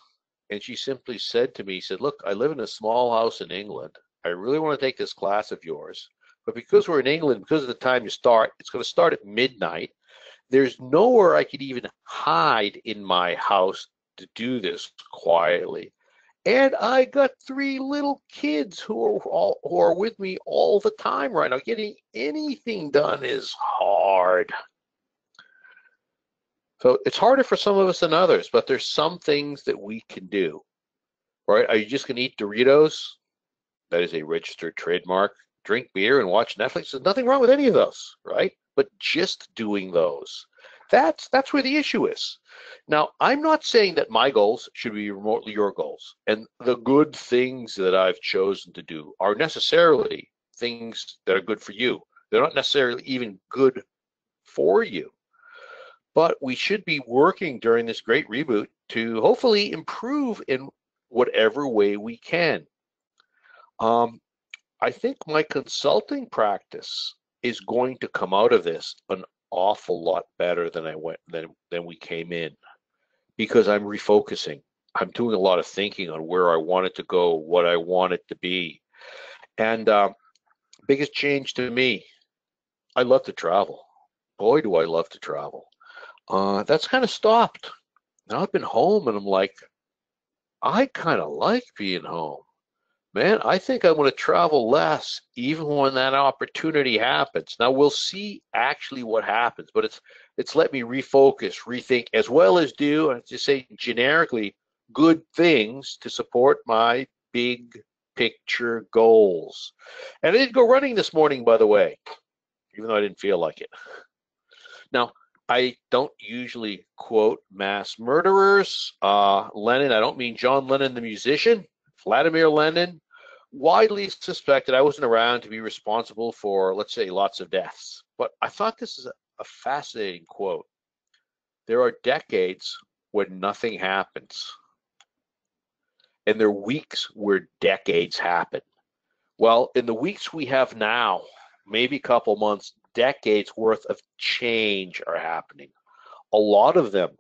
and she simply said to me, she said, look, I live in a small house in England. I really want to take this class of yours. But because we're in England, because of the time you start, it's going to start at midnight. There's nowhere I could even hide in my house to do this quietly. And I got 3 little kids who are with me all the time right now. Getting anything done is hard. So it's harder for some of us than others, but there's some things that we can do. Right? Are you just going to eat Doritos? That is a registered trademark. Drink beer and watch Netflix. There's nothing wrong with any of those, right? But just doing those. That's where the issue is. Now, I'm not saying that my goals should be remotely your goals. And the good things that I've chosen to do are necessarily things that are good for you. They're not necessarily even good for you. But we should be working during this great reboot to hopefully improve in whatever way we can. I think my consulting practice is going to come out of this an awful lot better than we came in, because I'm refocusing. I'm doing a lot of thinking on where I want it to go, what I want it to be. And biggest change to me, I love to travel. Boy, do I love to travel. That's kind of stopped. Now I've been home and I'm like, I kind of like being home. Man, I think I'm going to travel less even when that opportunity happens. Now we'll see actually what happens, but it's let me refocus, rethink, as well as do, I just say generically, good things to support my big picture goals. And I did go running this morning, by the way, even though I didn't feel like it. Now, I don't usually quote mass murderers. Lenin, I don't mean John Lennon, the musician. Vladimir Lenin, widely suspected. I wasn't around to be responsible for, let's say, lots of deaths. But I thought this is a fascinating quote. There are decades when nothing happens, and there are weeks where decades happen. Well, in the weeks we have now, maybe a couple months, decades worth of change are happening. A lot of them,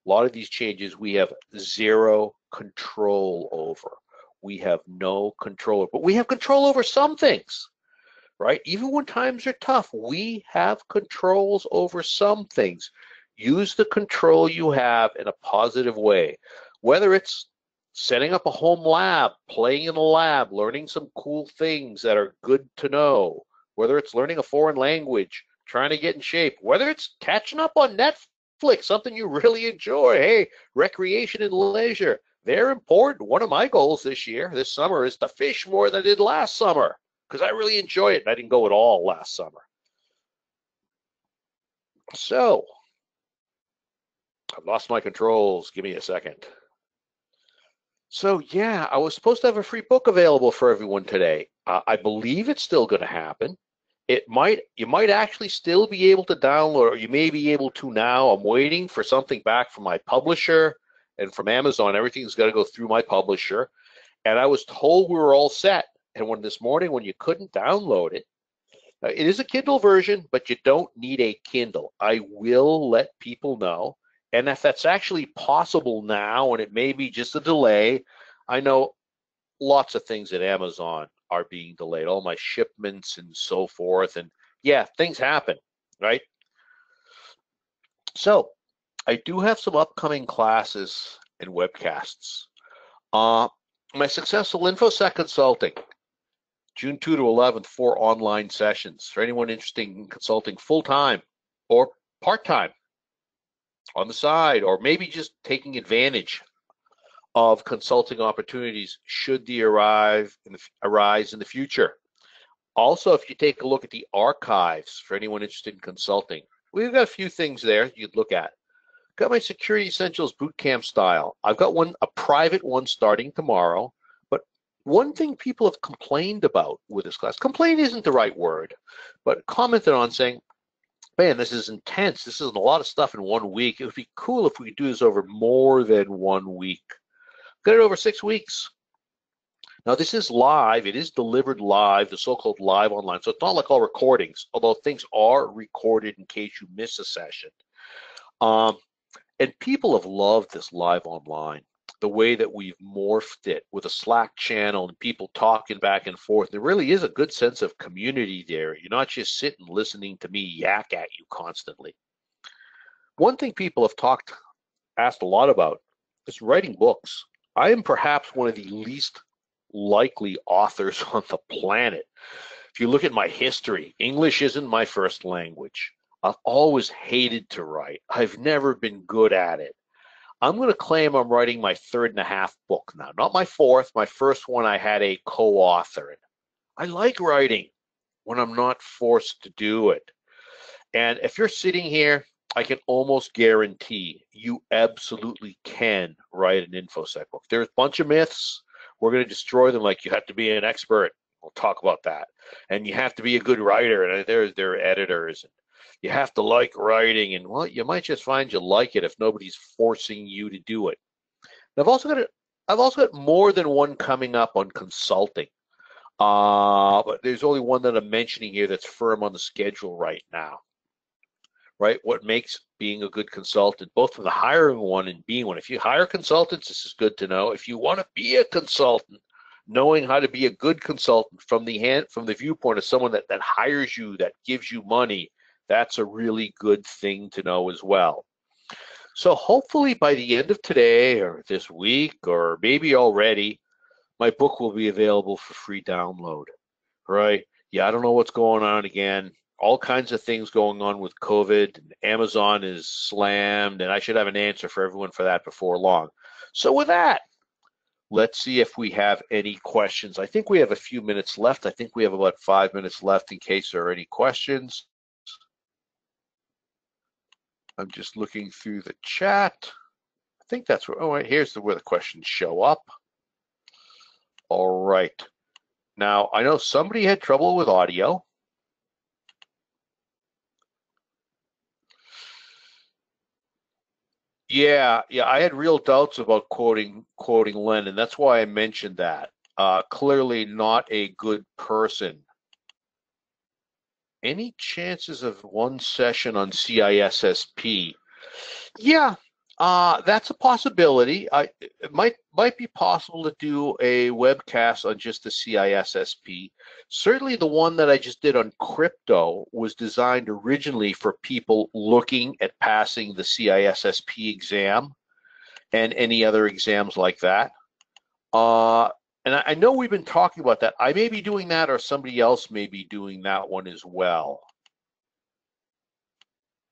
a lot of these changes we have zero control over. We have no control, but we have control over some things, right? Even when times are tough, we have controls over some things. Use the control you have in a positive way, whether it's setting up a home lab, playing in a lab, learning some cool things that are good to know, whether it's learning a foreign language, trying to get in shape, whether it's catching up on Netflix, something you really enjoy. Hey, recreation and leisure, they're important. One of my goals this summer, is to fish more than I did last summer because I really enjoy it. And I didn't go at all last summer. So I've lost my controls. Give me a second. So yeah, I was supposed to have a free book available for everyone today. I believe it's still going to happen. You might actually still be able to download, or you may be able to now. I'm waiting for something back from my publisher and from Amazon. Everything's got to go through my publisher. And I was told we were all set. And this morning when you couldn't download it, it is a Kindle version, but you don't need a Kindle. I will let people know. And if that's actually possible now, and it may be just a delay, I know lots of things at Amazon are being delayed, all my shipments and so forth. And yeah, things happen, right? So I do have some upcoming classes and webcasts. My successful Infosec consulting, June 2 to 11th, 4 online sessions for anyone interested in consulting full-time or part-time on the side, or maybe just taking advantage of consulting opportunities should they arise in the future. Also, if you take a look at the archives for anyone interested in consulting, we've got a few things there you'd look at. Got my Security Essentials Bootcamp style. I've got a private one starting tomorrow. But one thing people have complained about with this class, complain isn't the right word, but commented on saying, man, this is intense. This is a lot of stuff in 1 week. It would be cool if we could do this over more than 1 week. Got it over 6 weeks. Now, this is live. It is delivered live, the so-called live online. So it's not like all recordings, although things are recorded in case you miss a session. And people have loved this live online, the way that we've morphed it with a Slack channel and people talking back and forth. There really is a good sense of community there. You're not just sitting listening to me yak at you constantly. One thing people have asked a lot about is writing books. I am perhaps one of the least likely authors on the planet. If you look at my history, English isn't my first language. I've always hated to write. I've never been good at it. I'm going to claim I'm writing my 3.5 book now, not my 4th. My first one I had a co-author in. I like writing when I'm not forced to do it. And if you're sitting here, I can almost guarantee you absolutely can write an InfoSec book. There's a bunch of myths. We're going to destroy them, like you have to be an expert. We'll talk about that. And you have to be a good writer, and there are editors. And you have to like writing, and well, you might just find you like it if nobody's forcing you to do it. And I've also got more than one coming up on consulting. But there's only one that I'm mentioning here that's firm on the schedule right now. Right? What makes being a good consultant, both from the hiring one and being one. If you hire consultants, this is good to know. If you want to be a consultant, knowing how to be a good consultant from the viewpoint of someone that hires you, that gives you money, that's a really good thing to know as well. So hopefully by the end of today or this week or maybe already, my book will be available for free download, right? Yeah, I don't know what's going on again. All kinds of things going on with COVID. Amazon is slammed, and I should have an answer for everyone for that before long. So with that, let's see if we have any questions. I think we have a few minutes left. I think we have about 5 minutes left in case there are any questions. I'm just looking through the chat. I think that's where, oh, here's where the questions show up. All right. Now, I know somebody had trouble with audio. Yeah, I had real doubts about quoting Lenin. That's why I mentioned that. Clearly not a good person. Any chances of one session on CISSP? Yeah, that's a possibility. It might be possible to do a webcast on just the CISSP. Certainly the one that I just did on crypto was designed originally for people looking at passing the CISSP exam and any other exams like that. And I know we've been talking about that. I may be doing that, or somebody else may be doing that one as well.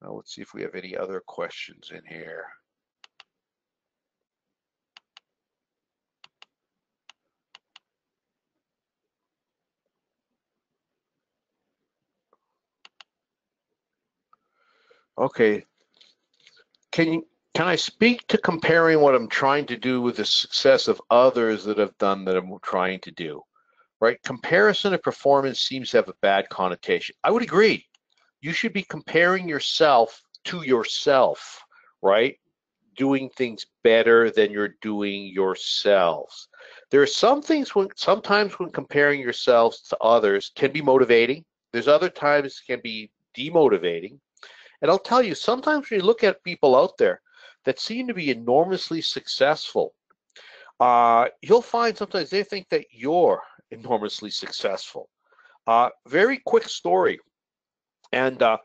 Now let's see if we have any other questions in here. Okay. Can I speak to comparing what I'm trying to do with the success of others that have done that I'm trying to do? Right? Comparison of performance seems to have a bad connotation. I would agree. You should be comparing yourself to yourself, right? Doing things better than you're doing yourselves. There are some things sometimes when comparing yourselves to others can be motivating. There's other times it can be demotivating. And I'll tell you, sometimes when you look at people out there that seem to be enormously successful, you'll find sometimes they think that you're enormously successful. Very quick story. And so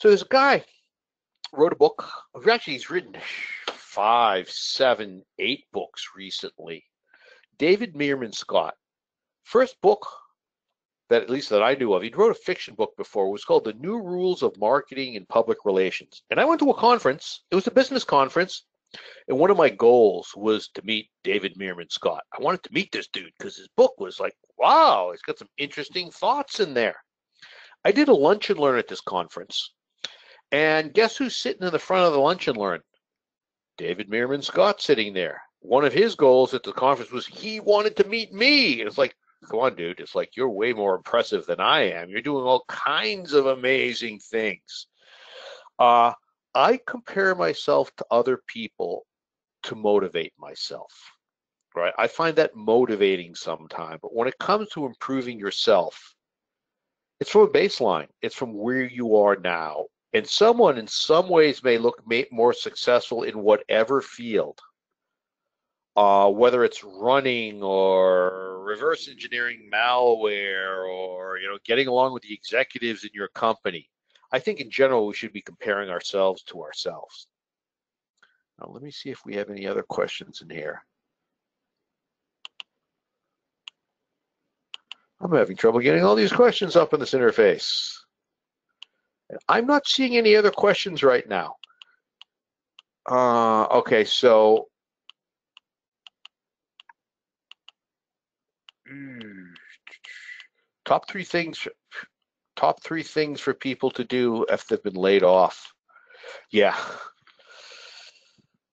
there's a guy wrote a book. Actually, he's written 5, 7, 8 books recently. David Meerman Scott. First book that at least that I knew of. He wrote a fiction book before. It was called The New Rules of Marketing and Public Relations. And I went to a conference. It was a business conference. And one of my goals was to meet David Meerman Scott. I wanted to meet this dude because his book was like, wow, he's got some interesting thoughts in there. I did a lunch and learn at this conference. And guess who's sitting in the front of the lunch and learn? David Meerman Scott sitting there. One of his goals at the conference was he wanted to meet me. It's like, come on, dude. It's like, you're way more impressive than I am. You're doing all kinds of amazing things. I compare myself to other people to motivate myself, right? I find that motivating sometimes. But when it comes to improving yourself, it's from a baseline. It's from where you are now. And someone in some ways may look more successful in whatever field, whether it's running or reverse engineering malware or getting along with the executives in your company. I think in general we should be comparing ourselves to ourselves. Now let me see if we have any other questions in here. I'm having trouble getting all these questions up in this interface. I'm not seeing any other questions right now. Okay, so top three things for people to do if they've been laid off. Yeah.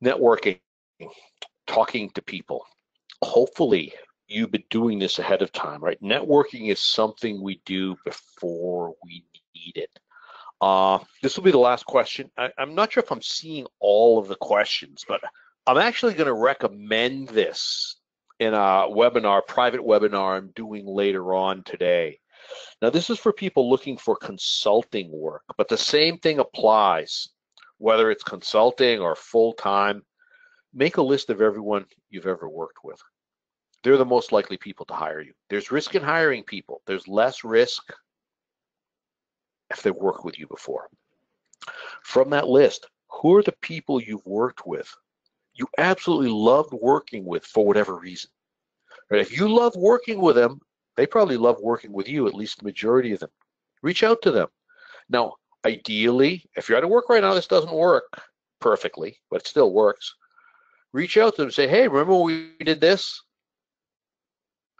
Networking, talking to people. Hopefully you've been doing this ahead of time, right? Networking is something we do before we need it. This will be the last question. I'm not sure if I'm seeing all of the questions, but I'm actually going to recommend this in a webinar, private webinar I'm doing later on today. Now, this is for people looking for consulting work, but the same thing applies, whether it's consulting or full-time. Make a list of everyone you've ever worked with. They're the most likely people to hire you. There's risk in hiring people. There's less risk if they've worked with you before. From that list, who are the people you've worked with, you absolutely loved working with for whatever reason? Right? If you love working with them, they probably love working with you, at least the majority of them. Reach out to them. Now, ideally, if you're out of work right now, this doesn't work perfectly, but it still works. Reach out to them and say, hey, remember when we did this?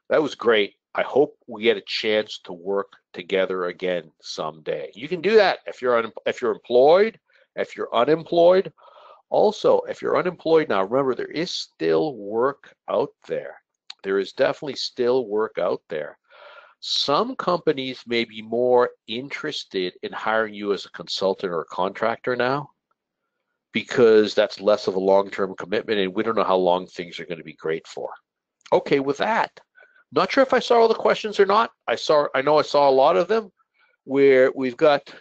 That was great. I hope we get a chance to work together again someday. You can do that if you're employed, if you're unemployed. Also, if you're unemployed now, remember there is still work out there. There is definitely still work out there. Some companies may be more interested in hiring you as a consultant or a contractor now because that's less of a long-term commitment and we don't know how long things are going to be great for. Okay, with that, not sure if I saw all the questions or not. I know I saw a lot of them where we've got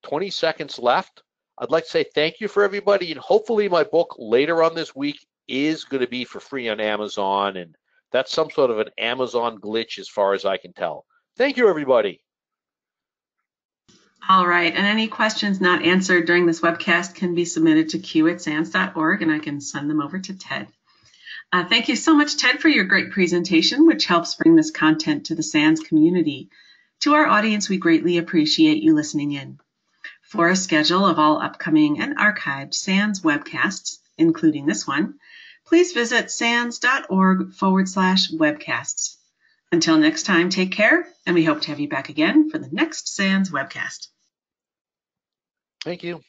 20 seconds left. I'd like to say thank you for everybody, and hopefully my book later on this week is going to be for free on Amazon, and that's some sort of an Amazon glitch as far as I can tell. Thank you, everybody. All right, and any questions not answered during this webcast can be submitted to q@sans.org, and I can send them over to Ted. Thank you so much, Ted, for your great presentation, which helps bring this content to the SANS community. To our audience, we greatly appreciate you listening in. For a schedule of all upcoming and archived SANS webcasts, including this one, please visit sans.org/webcasts. Until next time, take care, and we hope to have you back again for the next SANS webcast. Thank you.